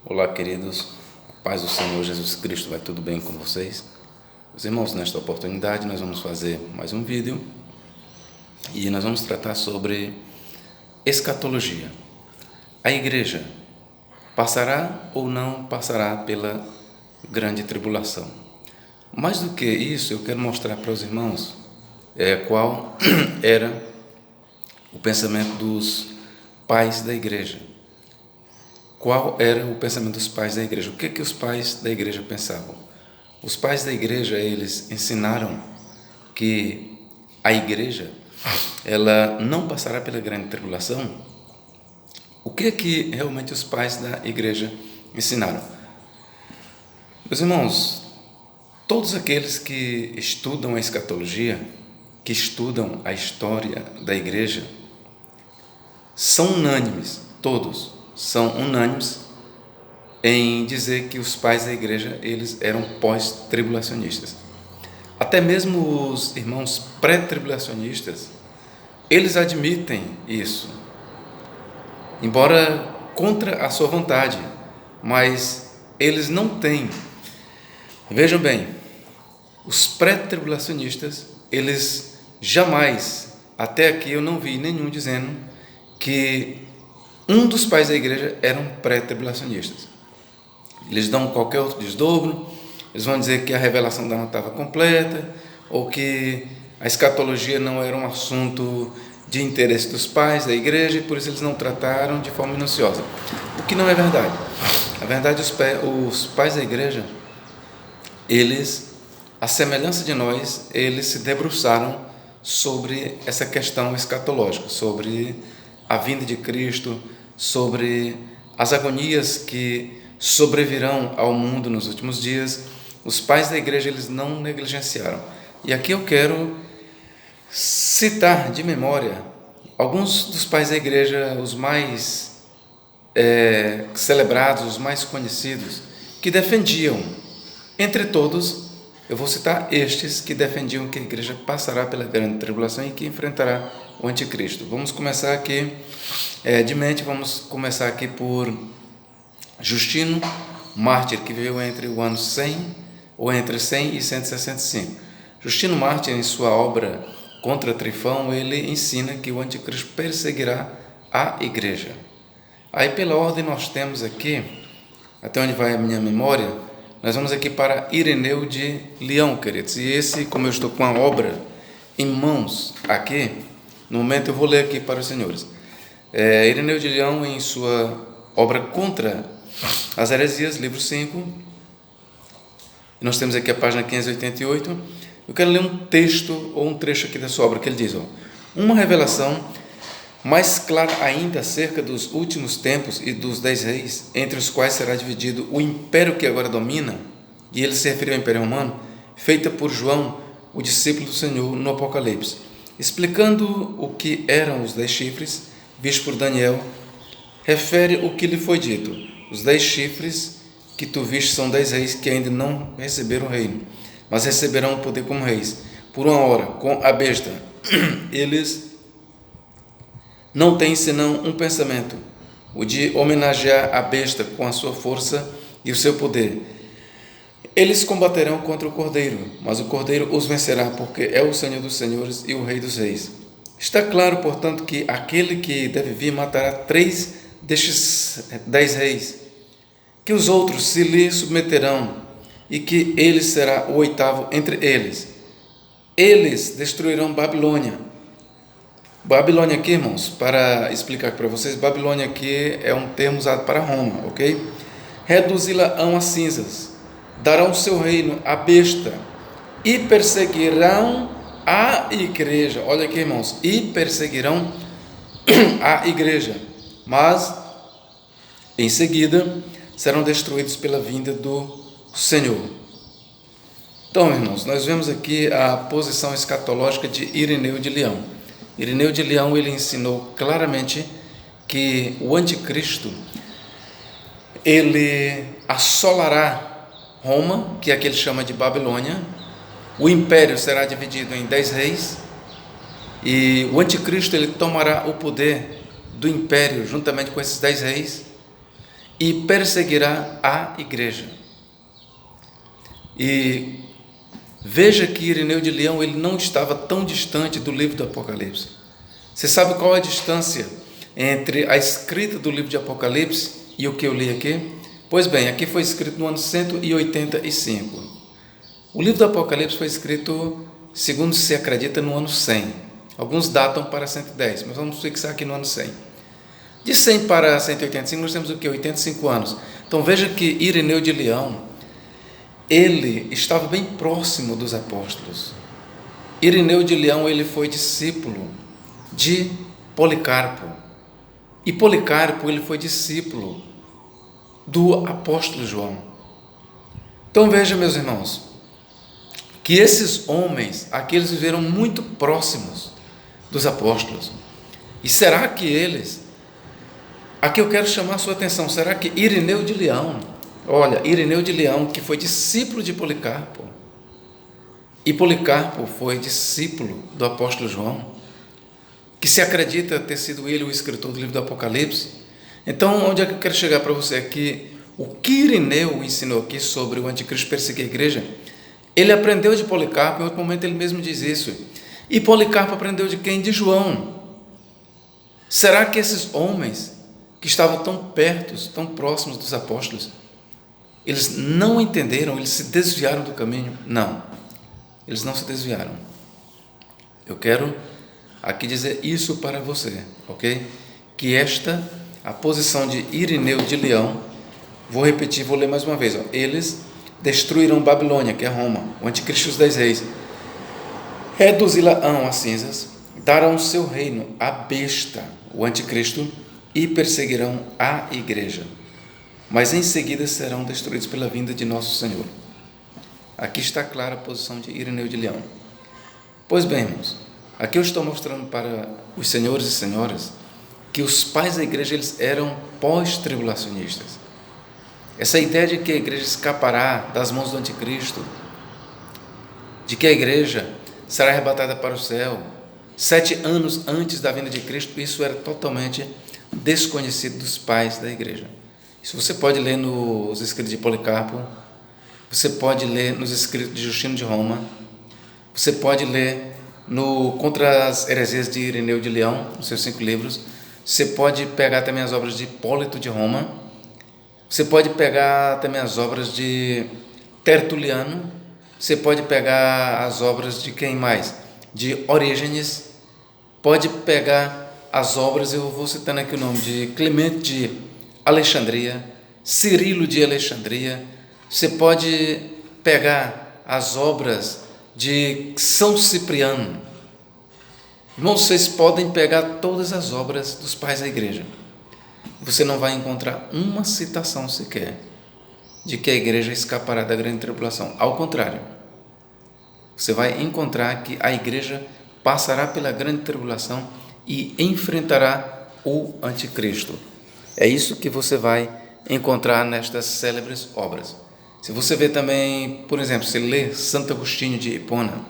Olá, queridos. A paz do Senhor Jesus Cristo, vai tudo bem com vocês? Meus irmãos, nesta oportunidade nós vamos fazer mais um vídeo e nós vamos tratar sobre escatologia. A igreja passará ou não passará pela grande tribulação? Mais do que isso, eu quero mostrar para os irmãos qual era o pensamento dos pais da igreja. Qual era o pensamento dos pais da igreja? O que os pais da igreja pensavam? Os pais da igreja, eles ensinaram que a igreja, ela não passará pela grande tribulação. O que realmente os pais da igreja ensinaram? Meus irmãos, todos aqueles que estudam a escatologia, que estudam a história da igreja, são unânimes, todos são unânimes em dizer que os pais da igreja, eles eram pós-tribulacionistas. Até mesmo os irmãos pré-tribulacionistas, eles admitem isso, embora contra a sua vontade, mas eles não têm. Vejam bem, os pré-tribulacionistas, eles jamais, até aqui eu não vi nenhum dizendo que um dos pais da igreja eram pré-tribulacionistas. Eles dão qualquer outro desdobro, eles vão dizer que a revelação não estava completa, ou que a escatologia não era um assunto de interesse dos pais da igreja, e por isso eles não trataram de forma minuciosa. O que não é verdade. Na verdade, os pais da igreja, eles, à semelhança de nós, eles se debruçaram sobre essa questão escatológica, sobre a vinda de Cristo, sobre as agonias que sobrevirão ao mundo nos últimos dias. Os pais da igreja, eles não negligenciaram. E aqui eu quero citar de memória alguns dos pais da igreja, os mais celebrados, os mais conhecidos, que defendiam, entre todos, eu vou citar estes que defendiam que a igreja passará pela grande tribulação e que enfrentará o anticristo. Vamos começar aqui vamos começar aqui por Justino Mártir, que viveu entre o ano 100, ou entre 100 e 165. Justino Mártir, em sua obra Contra Trifão, ele ensina que o anticristo perseguirá a igreja. Aí, pela ordem, nós temos aqui, até onde vai a minha memória, nós vamos aqui para Ireneu de Leão, queridos. E esse, como eu estou com a obra em mãos aqui, no momento eu vou ler aqui para os senhores. Ireneu de Leão, em sua obra Contra as Heresias, livro 5, nós temos aqui a página 588. Eu quero ler um texto ou um trecho aqui da sua obra, que ele diz: uma revelação mais clara ainda acerca dos últimos tempos e dos 10 reis, entre os quais será dividido o império que agora domina, e ele se referiu ao Império Romano, feita por João, o discípulo do Senhor, no Apocalipse, explicando o que eram os 10 chifres, visto por Daniel, refere o que lhe foi dito: os 10 chifres que tu viste são 10 reis que ainda não receberam o reino, mas receberão o poder como reis, por uma hora, com a besta. Eles não têm senão um pensamento, o de homenagear a besta com a sua força e o seu poder. Eles combaterão contra o Cordeiro, mas o Cordeiro os vencerá, porque é o Senhor dos senhores e o Rei dos reis. Está claro, portanto, que aquele que deve vir matará 3 destes 10 reis, que os outros se lhe submeterão, e que ele será o 8º entre eles. Eles destruirão Babilônia. Babilônia aqui, irmãos, para explicar para vocês, Babilônia aqui é um termo usado para Roma, ok? Reduzi-la-ão a cinzas, darão seu reino à besta, e perseguirão a igreja. Olha aqui, irmãos, e perseguirão a igreja, mas em seguida serão destruídos pela vinda do Senhor. Então, irmãos, nós vemos aqui a posição escatológica de Ireneu de Leão. Ireneu de Leão, ele ensinou claramente que o anticristo, ele assolará Roma, que é que ele chama de Babilônia. O império será dividido em 10 reis, e o anticristo, ele tomará o poder do império juntamente com esses 10 reis, e perseguirá a igreja. E veja que Irineu de Leão ele não estava tão distante do livro do Apocalipse. Você sabe qual é a distância entre a escrita do livro de Apocalipse e o que eu li aqui? Pois bem, aqui foi escrito no ano 185. O livro do Apocalipse foi escrito, segundo se acredita, no ano 100. Alguns datam para 110, mas vamos fixar aqui no ano 100. De 100 para 185 nós temos o que? 85 anos. Então veja que Irineu de Leão, ele estava bem próximo dos apóstolos. Irineu de Leão, ele foi discípulo de Policarpo. E Policarpo, ele foi discípulo do apóstolo João. Então veja, meus irmãos, que esses homens, aqui eles viveram muito próximos dos apóstolos. E será que eles, aqui eu quero chamar a sua atenção, será que Irineu de Leão, olha, Irineu de Leão, que foi discípulo de Policarpo, e Policarpo foi discípulo do apóstolo João, que se acredita ter sido ele o escritor do livro do Apocalipse. Então, onde é que eu quero chegar para você aqui? O que Irineu ensinou aqui sobre o anticristo perseguir a igreja, ele aprendeu de Policarpo, em outro momento ele mesmo diz isso. E Policarpo aprendeu de quem? De João. Será que esses homens que estavam tão perto, tão próximos dos apóstolos, eles não entenderam, eles se desviaram do caminho? Não, eles não se desviaram. Eu quero aqui dizer isso para você, ok? Que a posição de Irineu de Leão, vou repetir, vou ler mais uma vez, ó. Eles destruirão Babilônia, que é Roma, o anticristo dos 10 reis, reduzí-la-ão a cinzas, darão seu reino à besta, o anticristo, e perseguirão a igreja, mas em seguida serão destruídos pela vinda de nosso Senhor. Aqui está clara a posição de Irineu de Leão. Pois bem, irmãos, aqui eu estou mostrando para os senhores e senhoras que os pais da igreja eles eram pós-tribulacionistas. Essa ideia de que a igreja escapará das mãos do anticristo, de que a igreja será arrebatada para o céu 7 anos antes da vinda de Cristo, isso era totalmente desconhecido dos pais da igreja. Isso você pode ler nos escritos de Policarpo, você pode ler nos escritos de Justino de Roma, você pode ler contra as heresias de Irineu de Leão, nos seus 5 livros, você pode pegar também as obras de Hipólito de Roma, você pode pegar também as obras de Tertuliano, você pode pegar as obras de quem mais? De Orígenes, pode pegar as obras, eu vou citando aqui o nome, de Clemente de Alexandria, Cirilo de Alexandria, você pode pegar as obras de São Cipriano. Irmãos, vocês podem pegar todas as obras dos pais da igreja. Você não vai encontrar uma citação sequer de que a igreja escapará da grande tribulação. Ao contrário, você vai encontrar que a igreja passará pela grande tribulação e enfrentará o anticristo. É isso que você vai encontrar nestas célebres obras. Se você vê também, por exemplo, se lê Santo Agostinho de Hipona,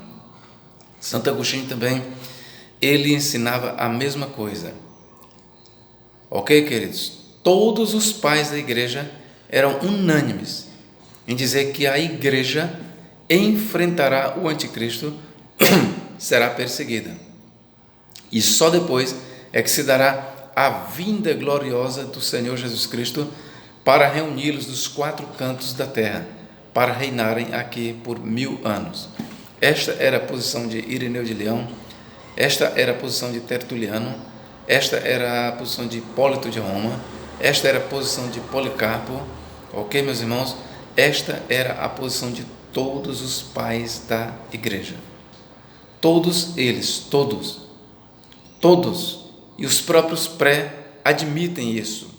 Santo Agostinho também, ele ensinava a mesma coisa. Ok, queridos? Todos os pais da igreja eram unânimes em dizer que a igreja enfrentará o anticristo, será perseguida. E só depois é que se dará a vinda gloriosa do Senhor Jesus Cristo para reuni-los dos 4 cantos da terra, para reinarem aqui por 1000 anos. Esta era a posição de Irineu de Leão, esta era a posição de Tertuliano, esta era a posição de Hipólito de Roma, esta era a posição de Policarpo, ok, meus irmãos? Esta era a posição de todos os pais da igreja. Todos eles, todos, e os próprios admitem isso.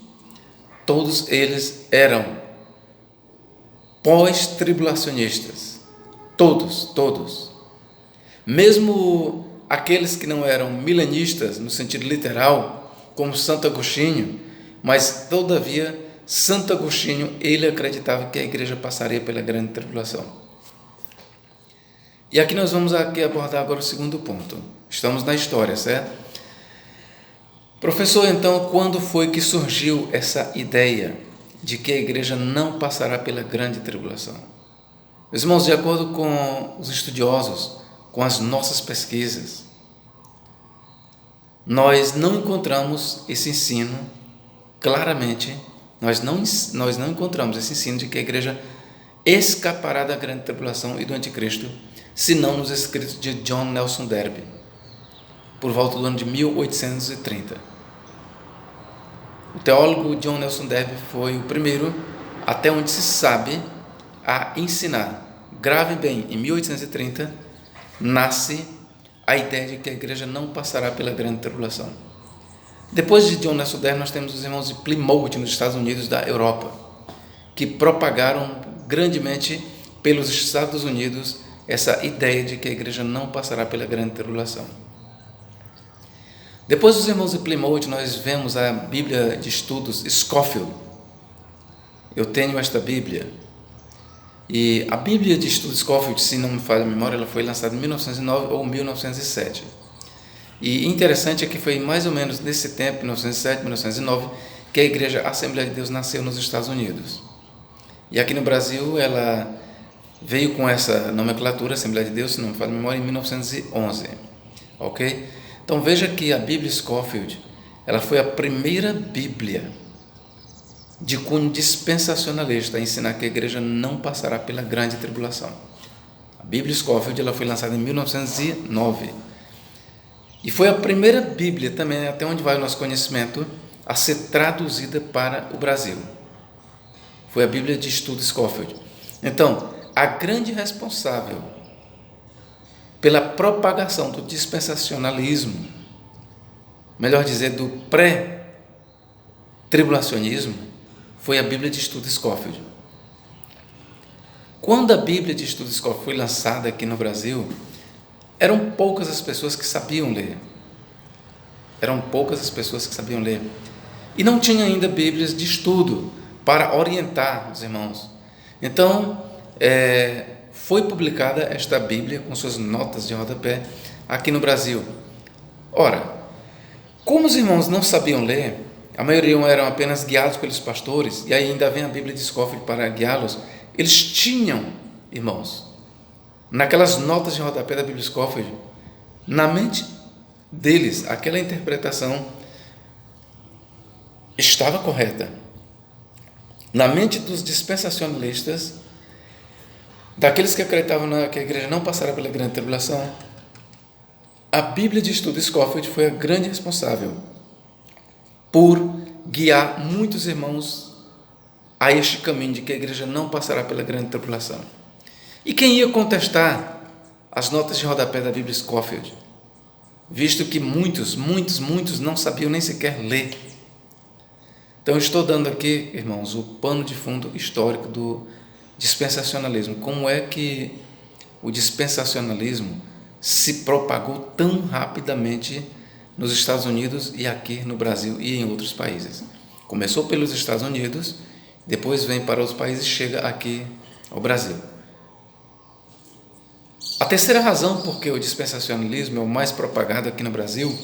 Todos eles eram pós-tribulacionistas. Todos. Mesmo aqueles que não eram milenistas, no sentido literal, como Santo Agostinho, mas, todavia, Santo Agostinho, ele acreditava que a igreja passaria pela grande tribulação. E aqui nós vamos abordar agora o segundo ponto. Estamos na história, certo? Professor, então, quando foi que surgiu essa ideia de que a igreja não passará pela grande tribulação. Meus irmãos, de acordo com os estudiosos, com as nossas pesquisas, nós não encontramos esse ensino claramente, nós não encontramos esse ensino de que a igreja escapará da grande tribulação e do anticristo, senão nos escritos de John Nelson Darby, por volta do ano de 1830. O teólogo John Nelson Darby foi o primeiro, até onde se sabe, a ensinar. Grave bem, em 1830 nasce a ideia de que a igreja não passará pela grande tribulação. Depois de John Nelson Darby, nós temos os irmãos de Plymouth, nos Estados Unidos da Europa, que propagaram grandemente pelos Estados Unidos essa ideia de que a igreja não passará pela grande tribulação. Depois dos irmãos de Plymouth, nós vemos a Bíblia de Estudos Scofield. Eu tenho esta Bíblia. E a Bíblia de Estudos Scofield, se não me falha a memória, ela foi lançada em 1909 ou 1907. E interessante é que foi mais ou menos nesse tempo, 1907, 1909, que a Igreja Assembleia de Deus nasceu nos Estados Unidos. E aqui no Brasil, ela veio com essa nomenclatura, Assembleia de Deus, se não me falha a memória, em 1911. Ok? Então veja que a Bíblia Scofield, ela foi a primeira Bíblia de cunho dispensacionalista a ensinar que a igreja não passará pela grande tribulação. A Bíblia Scofield, ela foi lançada em 1909 e foi a primeira Bíblia também, até onde vai o nosso conhecimento, a ser traduzida para o Brasil. Foi a Bíblia de Estudo Scofield. Então, a grande responsável pela propagação do dispensacionalismo, melhor dizer, do pré-tribulacionismo, foi a Bíblia de Estudo Scofield. Quando a Bíblia de Estudo Scofield foi lançada aqui no Brasil, eram poucas as pessoas que sabiam ler. Eram poucas as pessoas que sabiam ler. E não tinha ainda Bíblias de estudo para orientar os irmãos. Então, foi publicada esta Bíblia com suas notas de rodapé aqui no Brasil. Ora, como os irmãos não sabiam ler, a maioria eram apenas guiados pelos pastores, e aí ainda vem a Bíblia de Scofield para guiá-los, eles tinham, irmãos, naquelas notas de rodapé da Bíblia de Scofield, na mente deles, aquela interpretação estava correta. Na mente dos dispensacionalistas, daqueles que acreditavam que a igreja não passará pela grande tribulação, a Bíblia de Estudo Scofield foi a grande responsável por guiar muitos irmãos a este caminho de que a igreja não passará pela grande tribulação. E quem ia contestar as notas de rodapé da Bíblia Scofield, visto que muitos não sabiam nem sequer ler? Então, estou dando aqui, irmãos, o pano de fundo histórico do dispensacionalismo. Como é que o dispensacionalismo se propagou tão rapidamente nos Estados Unidos e aqui no Brasil e em outros países? Começou pelos Estados Unidos, depois vem para outros países e chega aqui ao Brasil. A terceira razão por que o dispensacionalismo é o mais propagado aqui no Brasil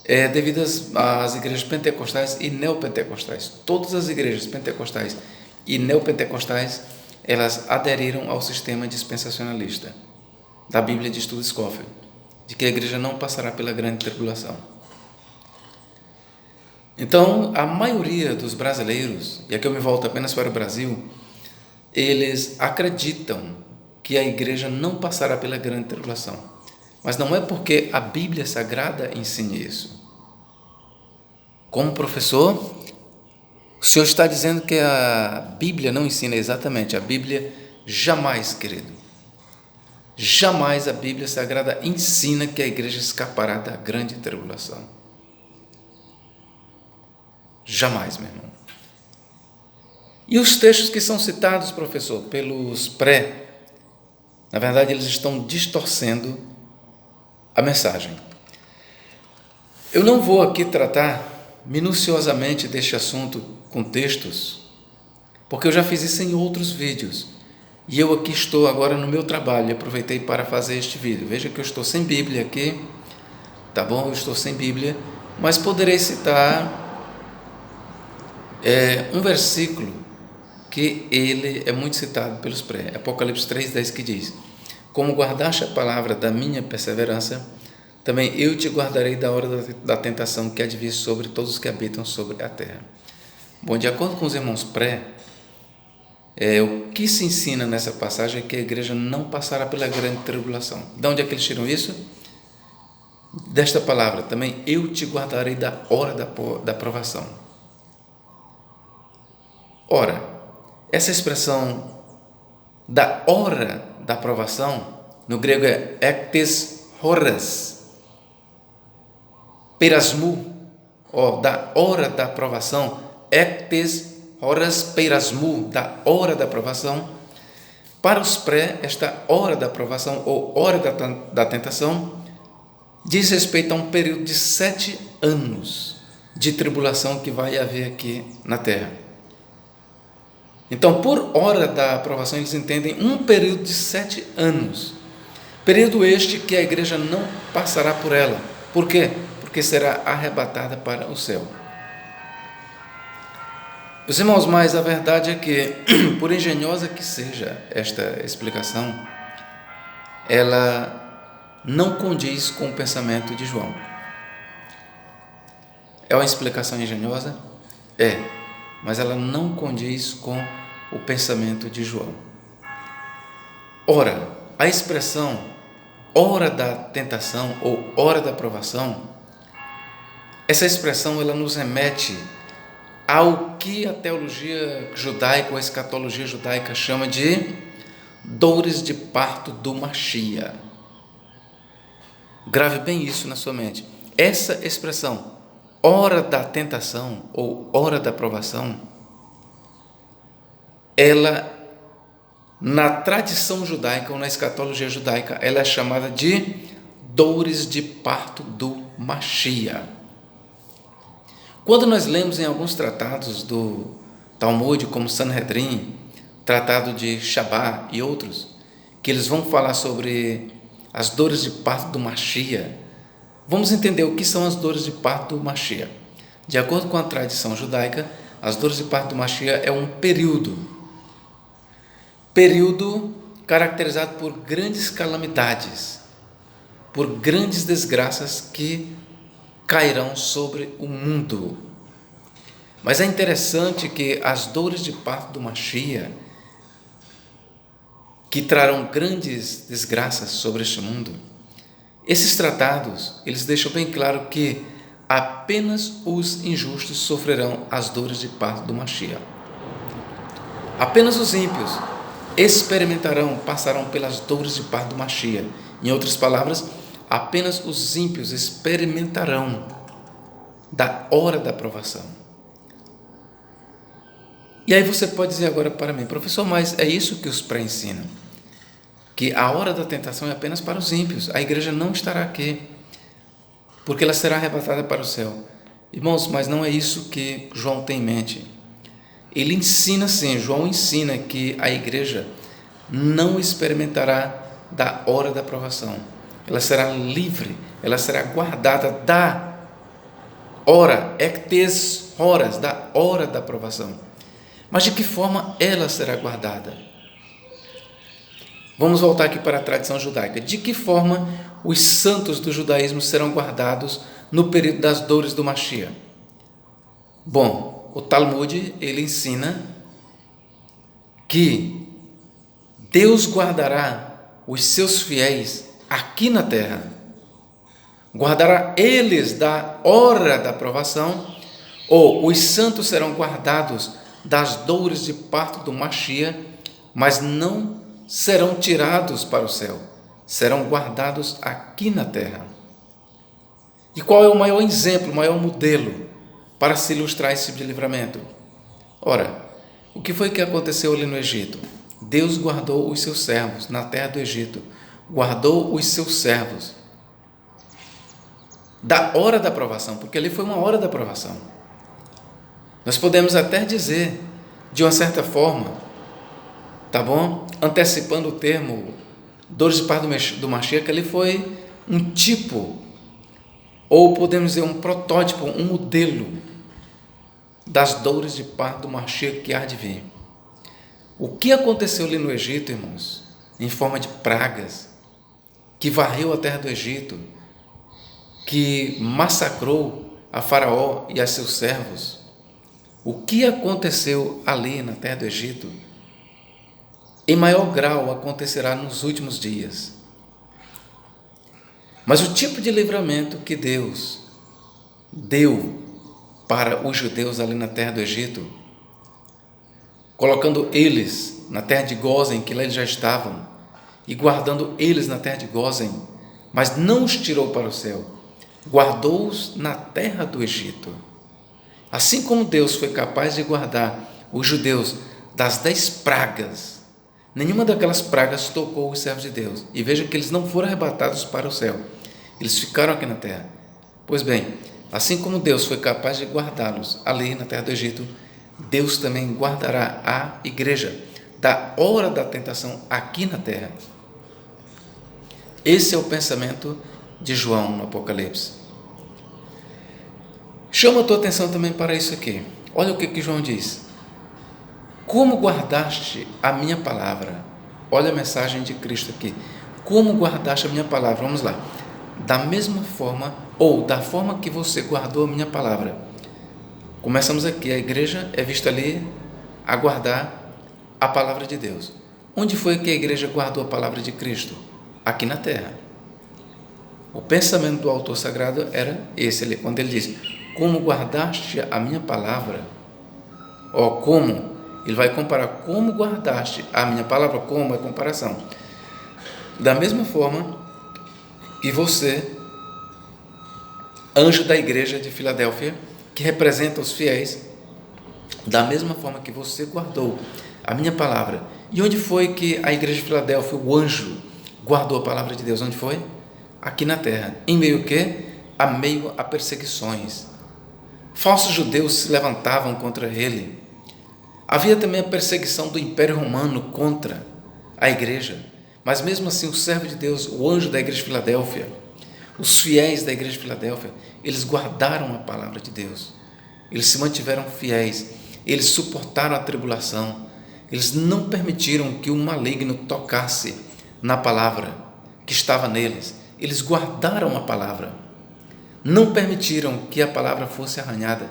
é devido às igrejas pentecostais e neopentecostais. Todas as igrejas pentecostais e neopentecostais, elas aderiram ao sistema dispensacionalista da Bíblia de Estudo Scofield, de que a igreja não passará pela grande tribulação. Então, a maioria dos brasileiros, e aqui eu me volto apenas para o Brasil, eles acreditam que a igreja não passará pela grande tribulação. Mas não é porque a Bíblia Sagrada ensine isso. Como professor, o senhor está dizendo que a Bíblia não ensina exatamente. A Bíblia jamais, querido, jamais a Bíblia Sagrada ensina que a igreja escapará da grande tribulação. Jamais, meu irmão. E os textos que são citados, professor, pelos na verdade, eles estão distorcendo a mensagem. Eu não vou aqui tratar minuciosamente deste assunto com textos, porque eu já fiz isso em outros vídeos, e eu aqui estou agora no meu trabalho, aproveitei para fazer este vídeo. Veja que eu estou sem Bíblia aqui, tá bom? Eu estou sem Bíblia, mas poderei citar É um versículo que ele é muito citado pelos pré. Apocalipse 3:10 que diz: como guardaste a palavra da minha perseverança, também eu te guardarei da hora da tentação que há de vir sobre todos os que habitam sobre a terra. Bom, de acordo com os irmãos pré, o que se ensina nessa passagem é que a igreja não passará pela grande tribulação. De onde é que eles tiram isso? Desta palavra, também eu te guardarei da hora da provação. Ora, essa expressão da hora da provação, no grego é ektes horas, perasmu, da hora da provação, ektes horas perasmu, da hora da provação. Para os pré, esta hora da provação ou hora da tentação diz respeito a um período de 7 anos de tribulação que vai haver aqui na terra. Então, por hora da aprovação, eles entendem um período de 7 anos. Período este que a igreja não passará por ela. Por quê? Porque será arrebatada para o céu. Os irmãos, mas a verdade é que, por engenhosa que seja esta explicação, ela não condiz com o pensamento de João. É uma explicação engenhosa? É, mas ela não condiz com o pensamento de João. Ora, a expressão hora da tentação ou hora da provação, essa expressão ela nos remete ao que a teologia judaica ou a escatologia judaica chama de dores de parto do Mashiach. Grave bem isso na sua mente. Essa expressão, hora da tentação ou hora da provação, ela, na tradição judaica ou na escatologia judaica, ela é chamada de dores de parto do Mashiach. Quando nós lemos em alguns tratados do Talmud, como Sanhedrin, tratado de Shabá e outros, que eles vão falar sobre as dores de parto do Mashiach, vamos entender o que são as dores de parto do Mashiach. De acordo com a tradição judaica, as dores de parto do Mashiach é um período caracterizado por grandes calamidades, por grandes desgraças que cairão sobre o mundo. Mas é interessante que as dores de parto do Mashiach, que trarão grandes desgraças sobre este mundo, esses tratados, eles deixam bem claro que apenas os injustos sofrerão as dores de parto do Mashiach. Apenas os ímpios passarão pelas dores de parto do Mashiach. Em outras palavras, apenas os ímpios experimentarão da hora da provação. E aí você pode dizer agora para mim, professor, mas é isso que os pré-ensinam, que a hora da tentação é apenas para os ímpios, a igreja não estará aqui, porque ela será arrebatada para o céu. Irmãos, mas não é isso que João tem em mente. Ele ensina sim, João ensina que a igreja não experimentará da hora da provação. Ela será livre, ela será guardada da hora, ektes horas, da hora da provação. Mas de que forma ela será guardada? Vamos voltar aqui para a tradição judaica. De que forma os santos do judaísmo serão guardados no período das dores do Mashiach? Bom, o Talmud, ele ensina que Deus guardará os seus fiéis aqui na terra, guardará eles da hora da provação, ou os santos serão guardados das dores de parto do Mashiach, mas não serão tirados para o céu, serão guardados aqui na terra. E qual é o maior exemplo, o maior modelo para se ilustrar esse tipo de livramento? Ora, o que foi que aconteceu ali no Egito? Deus guardou os seus servos na terra do Egito, guardou os seus servos da hora da provação, porque ali foi uma hora da provação. Nós podemos até dizer, de uma certa forma, tá bom? Antecipando o termo dores de parto do Mashiach, que ali foi um tipo, ou podemos dizer um protótipo, um modelo das dores de parto do Mashiach que há de vir. O que aconteceu ali no Egito, irmãos, em forma de pragas, que varreu a terra do Egito, que massacrou a Faraó e a seus servos, o que aconteceu ali na terra do Egito, em maior grau acontecerá nos últimos dias. Mas o tipo de livramento que Deus deu para os judeus ali na terra do Egito, colocando eles na terra de Gósen, que lá eles já estavam, e guardando eles na terra de Gósen, mas não os tirou para o céu, guardou-os na terra do Egito. Assim como Deus foi capaz de guardar os judeus das 10 pragas, nenhuma daquelas pragas tocou os servos de Deus. E veja que eles não foram arrebatados para o céu, eles ficaram aqui na terra. Pois bem, assim como Deus foi capaz de guardá-los ali na terra do Egito, Deus também guardará a igreja da hora da tentação aqui na terra. Esse é o pensamento de João no Apocalipse. Chama a tua atenção também para isso aqui. Olha o que João diz. Como guardaste a minha palavra? Olha a mensagem de Cristo aqui. Como guardaste a minha palavra? Vamos lá. Da mesma forma, ou da forma que você guardou a minha palavra. Começamos aqui, a igreja é vista ali a guardar a palavra de Deus. Onde foi que a igreja guardou a palavra de Cristo? Aqui na terra. O pensamento do autor sagrado era esse ali, quando ele diz, como guardaste a minha palavra, como, ele vai comparar, como guardaste a minha palavra, como é comparação. Da mesma forma que você, anjo da igreja de Filadélfia, que representa os fiéis, da mesma forma que você guardou a minha palavra. E onde foi que a igreja de Filadélfia, o anjo, guardou a palavra de Deus? Onde foi? Aqui na terra. Em meio a quê? A meio a perseguições. Falsos judeus se levantavam contra ele. Havia também a perseguição do Império Romano contra a igreja. Mas mesmo assim, o servo de Deus, o anjo da igreja de Filadélfia, os fiéis da igreja de Filadélfia, eles guardaram a palavra de Deus. Eles se mantiveram fiéis. Eles suportaram a tribulação. Eles não permitiram que o maligno tocasse na palavra que estava neles. Eles guardaram a palavra. Não permitiram que a palavra fosse arranhada.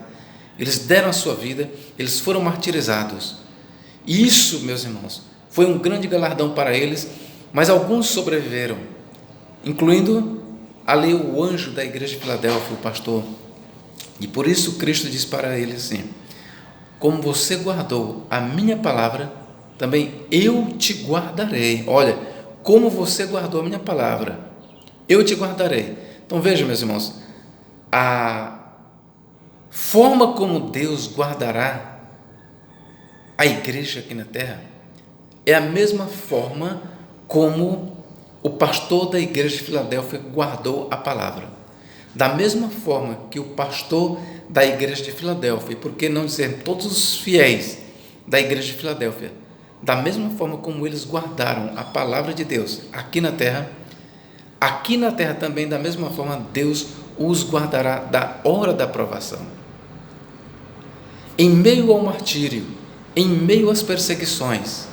Eles deram a sua vida, eles foram martirizados. E isso, meus irmãos, foi um grande galardão para eles, mas alguns sobreviveram, incluindo ali o anjo da igreja de Filadélfia, o pastor. E por isso Cristo diz para ele assim, como você guardou a minha palavra, também eu te guardarei. Olha, como você guardou a minha palavra, eu te guardarei. Então veja, meus irmãos, a forma como Deus guardará a igreja aqui na terra é a mesma forma como o pastor da igreja de Filadélfia guardou a palavra. Da mesma forma que o pastor da igreja de Filadélfia, e por que não dizer todos os fiéis da igreja de Filadélfia, da mesma forma como eles guardaram a palavra de Deus aqui na terra também, da mesma forma, Deus os guardará da hora da provação. Em meio ao martírio, em meio às perseguições,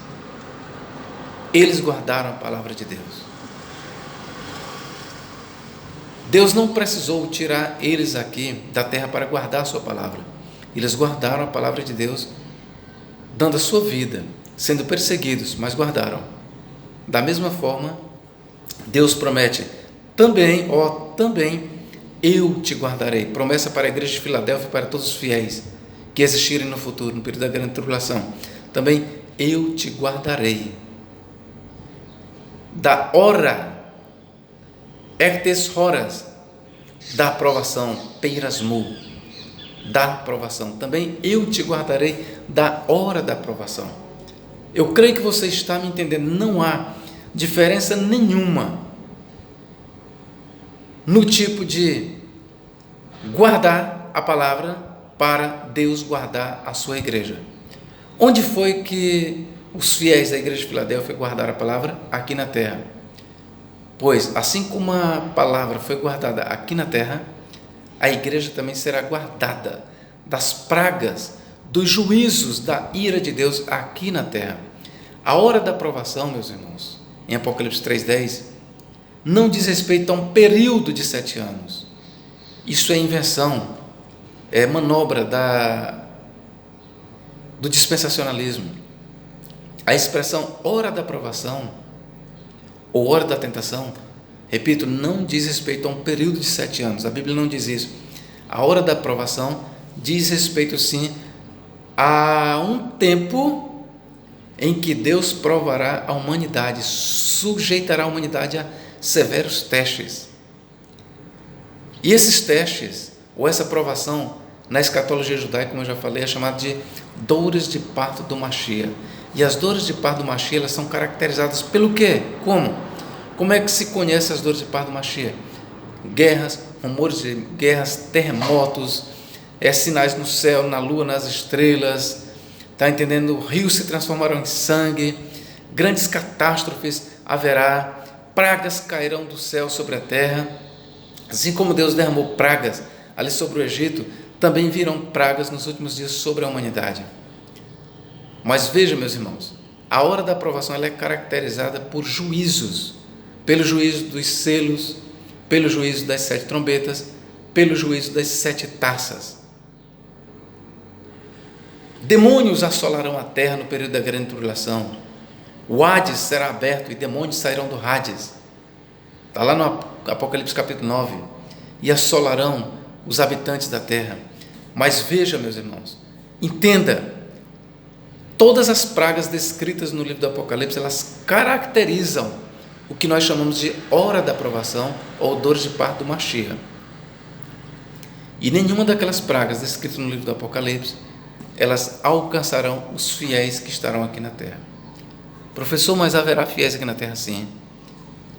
eles guardaram a palavra de Deus. Deus não precisou tirar eles aqui da terra para guardar a sua palavra. Eles guardaram a palavra de Deus, dando a sua vida, sendo perseguidos, mas guardaram. Da mesma forma, Deus promete, também eu te guardarei. Promessa para a igreja de Filadélfia e para todos os fiéis que existirem no futuro, no período da grande tribulação. Também eu te guardarei. Da hora, horas, da aprovação, peirasmu, da aprovação. Também eu te guardarei da hora da aprovação. Eu creio que você está me entendendo. Não há diferença nenhuma no tipo de guardar a palavra para Deus guardar a sua igreja. Onde foi que os fiéis da igreja de Filadélfia guardaram a palavra? Aqui na terra. Pois, assim como a palavra foi guardada aqui na terra, a igreja também será guardada das pragas, dos juízos da ira de Deus aqui na terra. A hora da provação, meus irmãos, em Apocalipse 3:10, não diz respeito a um período de 7 anos. Isso é invenção, é manobra do dispensacionalismo. A expressão hora da provação ou hora da tentação, repito, não diz respeito a um período de 7 anos. A Bíblia não diz isso. A hora da provação diz respeito, sim, a um tempo em que Deus provará a humanidade, sujeitará a humanidade a severos testes. E esses testes, ou essa provação, na escatologia judaica, como eu já falei, é chamada de dores de parto do Mashiach. E as dores de parto do Mashiach, elas são caracterizadas pelo quê? Como? Como é que se conhece as dores de parto do Mashiach? Guerras, rumores de guerras, terremotos, sinais no céu, na lua, nas estrelas, está entendendo? Rios se transformarão em sangue, grandes catástrofes haverá, pragas cairão do céu sobre a terra, assim como Deus derramou pragas ali sobre o Egito, também virão pragas nos últimos dias sobre a humanidade. Mas veja, meus irmãos, a hora da aprovação ela é caracterizada por juízos, pelo juízo dos selos, pelo juízo das 7 trombetas, pelo juízo das 7 taças. Demônios assolarão a terra no período da grande tribulação. O Hades será aberto e demônios sairão do Hades. Está lá no Apocalipse capítulo 9. E assolarão os habitantes da terra. Mas veja, meus irmãos, entenda, todas as pragas descritas no livro do Apocalipse, elas caracterizam o que nós chamamos de hora da aprovação ou dores de parto do Mashiach. E nenhuma daquelas pragas descritas no livro do Apocalipse, elas alcançarão os fiéis que estarão aqui na terra. Professor, mas haverá fiéis aqui na terra? Sim.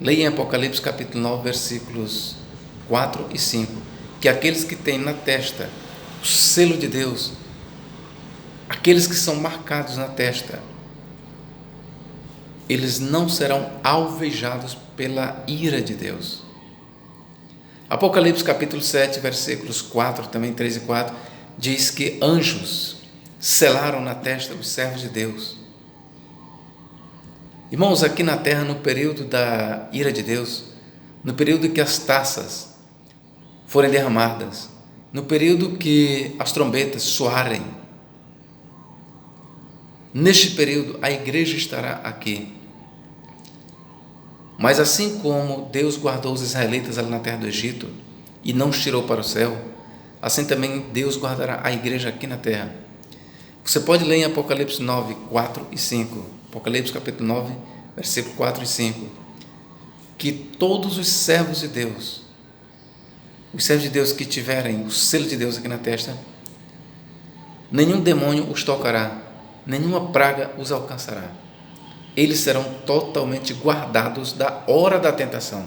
Leia em Apocalipse capítulo 9, versículos 4 e 5, que aqueles que têm na testa o selo de Deus, aqueles que são marcados na testa, eles não serão alvejados pela ira de Deus. Apocalipse capítulo 7, versículos 4, também 3 e 4, diz que anjos selaram na testa os servos de Deus. Irmãos, aqui na terra, no período da ira de Deus, no período que as taças forem derramadas, no período que as trombetas soarem, neste período a igreja estará aqui. Mas assim como Deus guardou os israelitas ali na terra do Egito e não os tirou para o céu, assim também Deus guardará a igreja aqui na terra. Você pode ler em Apocalipse 9, 4 e 5, Apocalipse capítulo 9, versículo 4 e 5, que todos os servos de Deus que tiverem o selo de Deus aqui na testa, nenhum demônio os tocará, nenhuma praga os alcançará. Eles serão totalmente guardados da hora da tentação.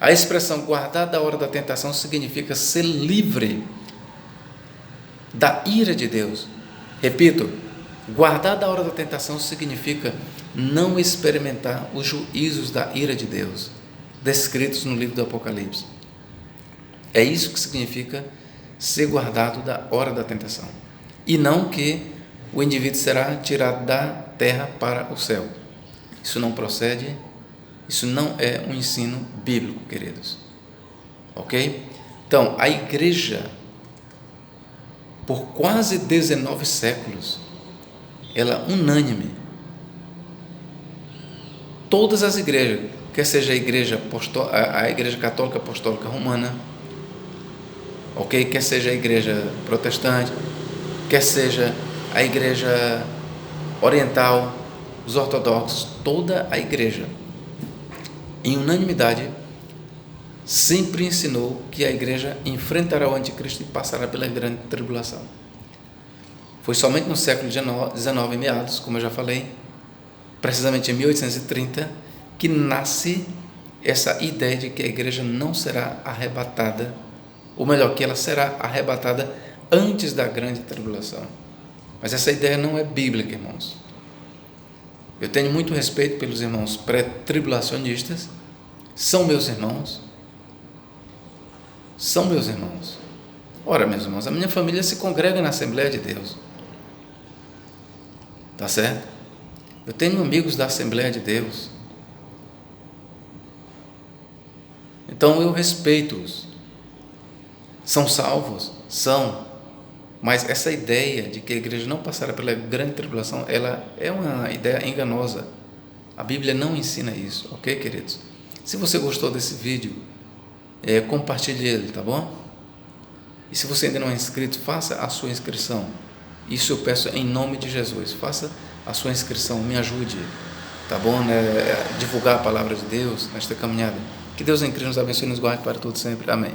A expressão guardar da hora da tentação significa ser livre da ira de Deus. Repito, guardar da hora da tentação significa não experimentar os juízos da ira de Deus, descritos no livro do Apocalipse. É isso que significa ser guardado da hora da tentação. E não que o indivíduo será tirado da terra para o céu. Isso não procede, isso não é um ensino bíblico, queridos. Ok? Então, a igreja, por quase 19 séculos, ela unânime, todas as igrejas, quer seja a igreja católica apostólica romana, ok? Quer seja a igreja protestante, quer seja a igreja oriental, os ortodoxos, toda a igreja, em unanimidade, sempre ensinou que a igreja enfrentará o anticristo e passará pela grande tribulação. Foi somente no século XIX, meados, como eu já falei, precisamente em 1830, que nasce essa ideia de que a igreja não será arrebatada, ou melhor, que ela será arrebatada antes da grande tribulação. Mas essa ideia não é bíblica, irmãos. Eu tenho muito respeito pelos irmãos Ora, meus irmãos, a minha família se congrega na Assembleia de Deus. Tá certo? Eu tenho amigos da Assembleia de Deus. Então eu respeito-os. São salvos? São. Mas essa ideia de que a igreja não passará pela grande tribulação, ela é uma ideia enganosa. A Bíblia não ensina isso, ok, queridos? Se você gostou desse vídeo, compartilhe ele, tá bom? E se você ainda não é inscrito, faça a sua inscrição. Isso eu peço em nome de Jesus. Faça a sua inscrição, me ajude, tá bom? Divulgar a palavra de Deus nesta caminhada. Que Deus em Cristo nos abençoe e nos guarde para tudo sempre. Amém.